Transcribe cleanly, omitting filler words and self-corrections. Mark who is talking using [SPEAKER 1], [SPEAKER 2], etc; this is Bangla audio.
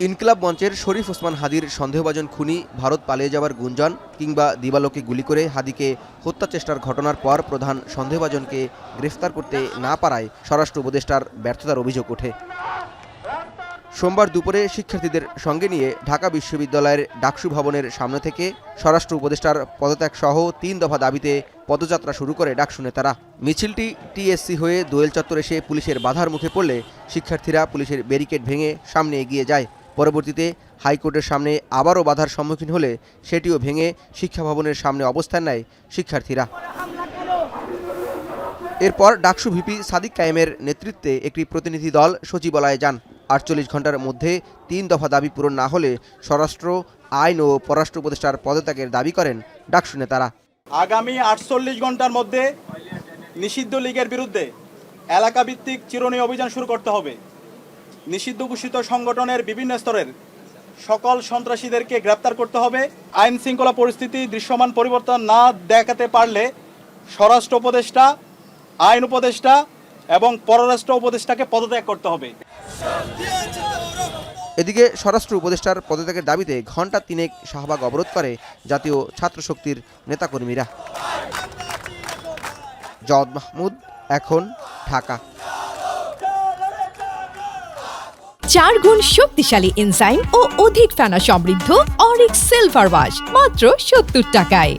[SPEAKER 1] ইনকিলাব মঞ্চের শরীফ ওসমান হাদির সন্দেহভাজন খুনি ভারত পালিয়ে যাওয়ার গুঞ্জন কিংবা দিবালোকে গুলি করে হাদিকে হত্যা চেষ্টার ঘটনার পর প্রধান সন্দেহভাজনকে গ্রেফতার করতে না পারায় স্বরাষ্ট্র উপদেষ্টার ব্যর্থতার অভিযোগ ওঠে। সোমবার দুপুরে শিক্ষার্থীদের সঙ্গে নিয়ে ঢাকা বিশ্ববিদ্যালয়ের ডাকসু ভবনের সামনে থেকে স্বরাষ্ট্র উপদেষ্টার পদত্যাগ সহ 3 দফা দাবিতে পদযাত্রা শুরু করে ডাকসু নেতারা। মিছিলটি টিএসসি হয়ে দোয়েল চত্বর এসে পুলিশের বাধার মুখে পড়লে শিক্ষার্থীরা পুলিশের ব্যারিকেড ভেঙে সামনে এগিয়ে যায়। পরবর্তীতে হাইকোর্টের সামনে আবারও বাধার সম্মুখীন হলে সেটিও ভেঙে শিক্ষা ভবনের সামনে অবস্থান নেয় শিক্ষার্থীরা। এরপর ডাকসু ভিপি সাদিক কায়েমের নেতৃত্বে একটি প্রতিনিধি দল সচিবালয়ে যান। 48 ঘন্টার মধ্যে 3 দফা দাবি পূরণ না হলে স্বরাষ্ট্র, আইন ও পররাষ্ট্র উপদেষ্টার পদত্যাগের দাবি করেন ডাকসু নেতারা।
[SPEAKER 2] আগামী 48 ঘন্টার মধ্যে নিষিদ্ধ লীগের বিরুদ্ধে এলাকাভিত্তিক চিরুনি অভিযান শুরু করতে হবে। নিষিদ্ধ ঘোষিত সংগঠনের বিভিন্ন স্তরের সকল সন্ত্রাসীদেরকে গ্রেপ্তার করতে হবে। আইন শৃঙ্খলা পরিস্থিতি দৃশ্যমান পরিবর্তন না দেখাতে পারলে স্বরাষ্ট্র উপদেষ্টা, আইন উপদেষ্টা এবং পররাষ্ট্র উপদেষ্টাকে পদত্যাগ করতে হবে।
[SPEAKER 1] এদিকে স্বরাষ্ট্র উপদেষ্টার পদত্যাগের দাবিতে ঘণ্টা 3 শাহবাগ অবরোধ করে জাতীয় ছাত্র শক্তির নেতাকর্মীরা। জাওয়াদ মাহমুদ, এখন, ঢাকা।
[SPEAKER 3] 4 গুণ শক্তিশালী এনজাইম ও অধিক ফেনা সমৃদ্ধ অরিক সিলভার ওয়াশ মাত্র 70 টাকায়।